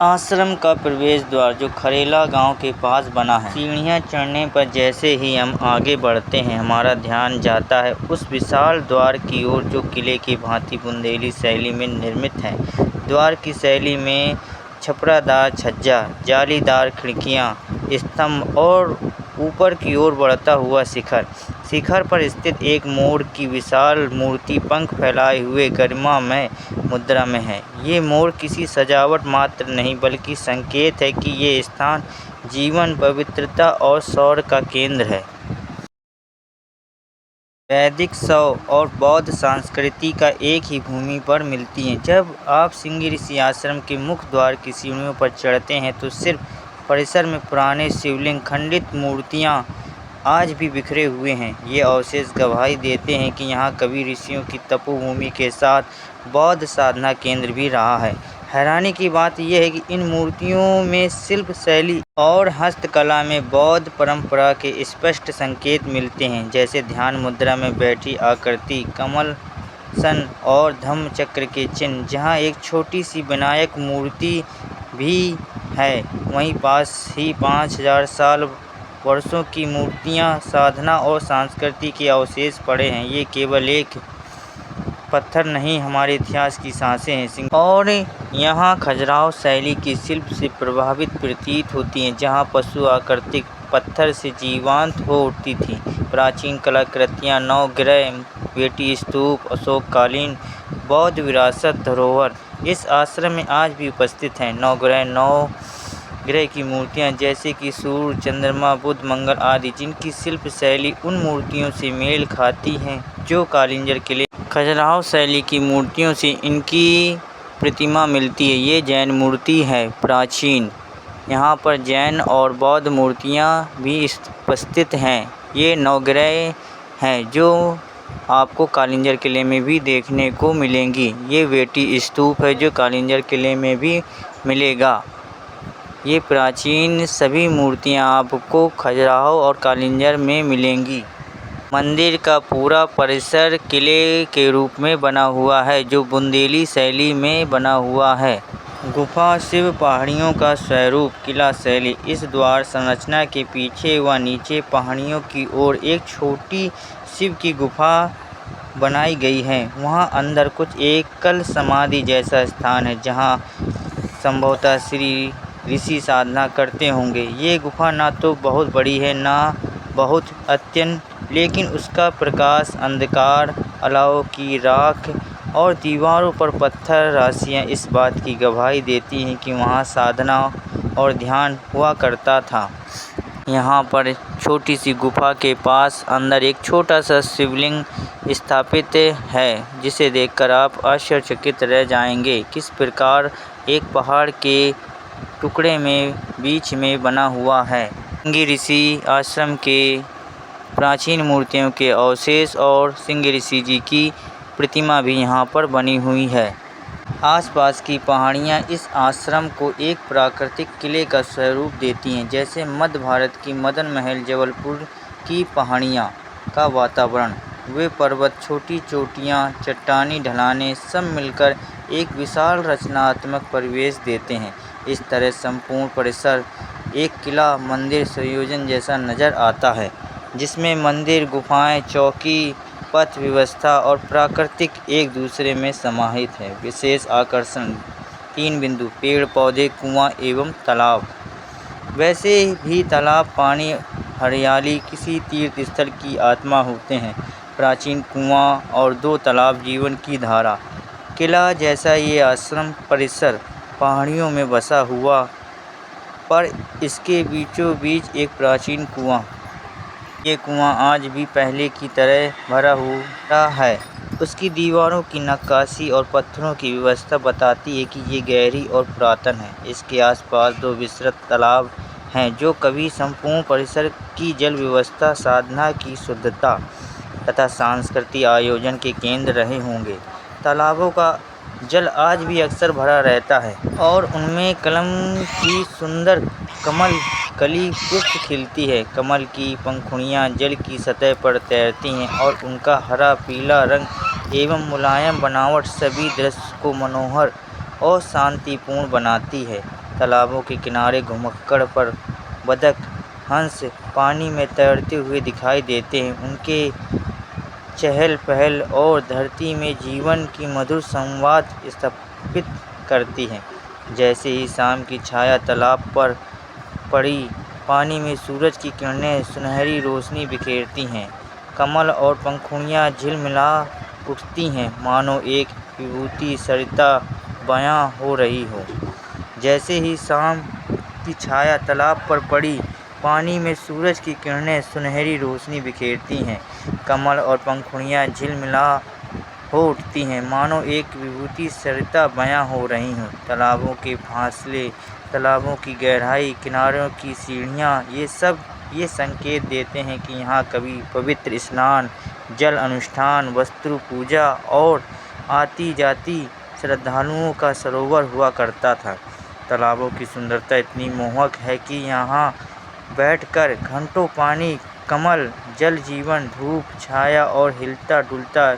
आश्रम का प्रवेश द्वार जो खरेला गांव के पास बना है। सीढ़ियां चढ़ने पर जैसे ही हम आगे बढ़ते हैं, हमारा ध्यान जाता है उस विशाल द्वार की ओर जो किले की भांति बुंदेली शैली में निर्मित है। द्वार की शैली में छपरादार छज्जा, जालीदार खिड़कियां, स्तंभ और ऊपर की ओर बढ़ता हुआ शिखर पर स्थित एक मोर की विशाल मूर्ति पंख फैलाए हुए गरिमामय मुद्रा में है। ये मोर किसी सजावट मात्र नहीं बल्कि संकेत है कि ये स्थान जीवन, पवित्रता और शौर्य का केंद्र है। वैदिक शैव और बौद्ध संस्कृति का एक ही भूमि पर मिलती हैं। जब आप श्रृंगी ऋषि आश्रम के मुख्य द्वार की सीढ़ियों पर चढ़ते हैं तो सिर्फ परिसर में पुराने शिवलिंग, खंडित मूर्तियां आज भी बिखरे हुए हैं। ये अवशेष गवाही देते हैं कि यहाँ कभी ऋषियों की तपोभूमि के साथ बौद्ध साधना केंद्र भी रहा है। हैरानी की बात यह है कि इन मूर्तियों में शिल्प शैली और हस्तकला में बौद्ध परंपरा के स्पष्ट संकेत मिलते हैं, जैसे ध्यान मुद्रा में बैठी आकृति, कमल सन और धम्म चक्र के चिन्ह। जहाँ एक छोटी सी विनायक मूर्ति भी है, वहीं पास ही 5000 वर्षों की मूर्तियाँ, साधना और संस्कृति के अवशेष पड़े हैं। ये केवल एक पत्थर नहीं, हमारे इतिहास की सांसें हैं। और यहाँ खजुराहो शैली की शिल्प से प्रभावित प्रतीत होती हैं, जहाँ पशु आकृति पत्थर से जीवंत हो उठती थी। प्राचीन कलाकृतियाँ, नवग्रह बेटी स्तूप, अशोककालीन बौद्ध विरासत धरोहर इस आश्रम में आज भी उपस्थित हैं। नवग्रह की मूर्तियाँ जैसे कि सूर्य, चंद्रमा, बुध, मंगल आदि, जिनकी शिल्प शैली उन मूर्तियों से मेल खाती हैं जो कालिंजर किले खजुराहो शैली की मूर्तियों से इनकी प्रतिमा मिलती है। ये जैन मूर्ति है प्राचीन। यहाँ पर जैन और बौद्ध मूर्तियाँ भी उपस्थित हैं। ये नवग्रह हैं जो आपको कालिंजर किले में भी देखने को मिलेंगी। ये बेटी स्तूप है जो कालिंजर किले में भी मिलेगा। ये प्राचीन सभी मूर्तियाँ आपको खजुराहो और कालिंजर में मिलेंगी। मंदिर का पूरा परिसर किले के रूप में बना हुआ है, जो बुंदेली शैली में बना हुआ है। गुफा शिव पहाड़ियों का स्वरूप किला शैली। इस द्वार संरचना के पीछे व नीचे पहाड़ियों की ओर एक छोटी शिव की गुफा बनाई गई है। वहाँ अंदर कुछ एकल समाधि जैसा स्थान है, जहाँ संभवतः श्री ऋषि साधना करते होंगे। ये गुफा ना तो बहुत बड़ी है ना बहुत अत्यंत, लेकिन उसका प्रकाश, अंधकार, अलाव की राख और दीवारों पर पत्थर राशियाँ इस बात की गवाही देती हैं कि वहाँ साधना और ध्यान हुआ करता था। यहाँ पर छोटी सी गुफा के पास अंदर एक छोटा सा शिवलिंग स्थापित है, जिसे देखकर आप आश्चर्यचकित रह जाएंगे। किस प्रकार एक पहाड़ के टुकड़े में बीच में बना हुआ है। श्रृंगी ऋषि आश्रम के प्राचीन मूर्तियों के अवशेष और श्रृंगी ऋषि जी की प्रतिमा भी यहाँ पर बनी हुई है। आसपास की पहाड़ियाँ इस आश्रम को एक प्राकृतिक किले का स्वरूप देती हैं, जैसे मध्य भारत की मदन महल, जबलपुर की पहाड़ियाँ का वातावरण। वे पर्वत, छोटी चोटियाँ, चट्टानी ढलानें सब मिलकर एक विशाल रचनात्मक परिवेश देते हैं। इस तरह संपूर्ण परिसर एक किला मंदिर संयोजन जैसा नज़र आता है, जिसमें मंदिर, गुफाएं, चौकी, पथ व्यवस्था और प्राकृतिक एक दूसरे में समाहित है। विशेष आकर्षण 3 बिंदु: पेड़ पौधे, कुआं एवं तालाब। वैसे भी तालाब, पानी, हरियाली किसी तीर्थ स्थल की आत्मा होते हैं। प्राचीन कुआं और 2 तालाब जीवन की धारा। किला जैसा ये आश्रम परिसर पहाड़ियों में बसा हुआ, पर इसके बीचों बीच एक प्राचीन कुआं। ये कुआं आज भी पहले की तरह भरा हुआ है। उसकी दीवारों की नक्काशी और पत्थरों की व्यवस्था बताती है कि ये गहरी और पुरातन है। इसके आसपास 2 विस्तृत तालाब हैं, जो कभी संपूर्ण परिसर की जल व्यवस्था, साधना की शुद्धता तथा सांस्कृतिक आयोजन के केंद्र रहे होंगे। तालाबों का जल आज भी अक्सर भरा रहता है और उनमें कलम की सुंदर कमल कली पुष्प खिलती है। कमल की पंखुड़ियाँ जल की सतह पर तैरती हैं और उनका हरा पीला रंग एवं मुलायम बनावट सभी दृश्य को मनोहर और शांतिपूर्ण बनाती है। तालाबों के किनारे घुमक्कड़ पर बतख, हंस पानी में तैरते हुए दिखाई देते हैं। उनके चहल पहल और धरती में जीवन की मधुर संवाद स्थापित करती है। जैसे ही शाम की छाया तालाब पर पड़ी, पानी में सूरज की किरणें सुनहरी रोशनी बिखेरती हैं। कमल और पंखुड़ियाँ झिलमिला उठती हैं, मानो एक विभूति सरिता बयां हो रही हो। जैसे ही शाम की छाया तालाब पर पड़ी, पानी में सूरज की किरणें सुनहरी रोशनी बिखेरती हैं। कमल और पंखुड़ियाँ झिलमिला हो उठती हैं, मानो एक विभूति सरिता बयां हो रही हों। तालाबों के फासले, तालाबों की गहराई, किनारों की सीढ़ियाँ, ये संकेत देते हैं कि यहाँ कभी पवित्र स्नान, जल अनुष्ठान, वस्त्रु पूजा और आती जाती श्रद्धालुओं का सरोवर हुआ करता था। तालाबों की सुंदरता इतनी मोहक है कि यहाँ बैठकर घंटों पानी, कमल, जल जीवन, धूप, छाया और हिलता डुलता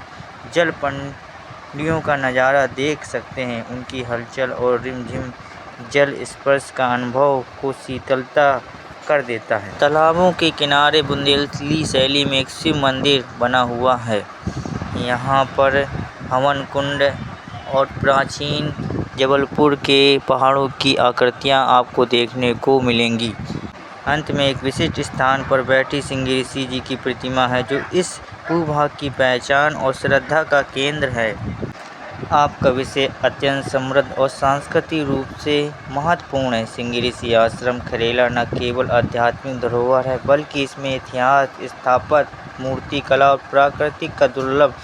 जल पंडियों का नज़ारा देख सकते हैं। उनकी हलचल और रिमझिम जल स्पर्श का अनुभव को शीतलता कर देता है। तालाबों के किनारे बुंदेलखंडी शैली में एक शिव मंदिर बना हुआ है। यहाँ पर हवन कुंड और प्राचीन जबलपुर के पहाड़ों की आकृतियाँ आपको देखने को मिलेंगी। अंत में एक विशिष्ट स्थान पर बैठी श्रृंगी ऋषि जी की प्रतिमा है, जो इस भूभाग की पहचान और श्रद्धा का केंद्र है। आपका विषय अत्यंत समृद्ध और सांस्कृतिक रूप से महत्वपूर्ण है। श्रृंगी ऋषि आश्रम खरेला न केवल आध्यात्मिक धरोहर है, बल्कि इसमें इतिहास, स्थापत्य, मूर्तिकला और प्राकृतिक का दुर्लभ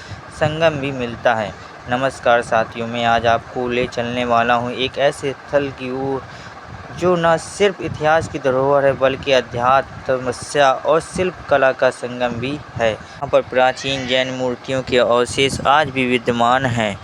संगम भी मिलता है। नमस्कार साथियों, मैं आज आपको ले चलने वाला हूँ एक ऐसे स्थल की ओर जो न सिर्फ इतिहास की धरोहर है, बल्कि अध्यात्म, तपस्या और शिल्प कला का संगम भी है। यहाँ पर प्राचीन जैन मूर्तियों के अवशेष आज भी विद्यमान हैं।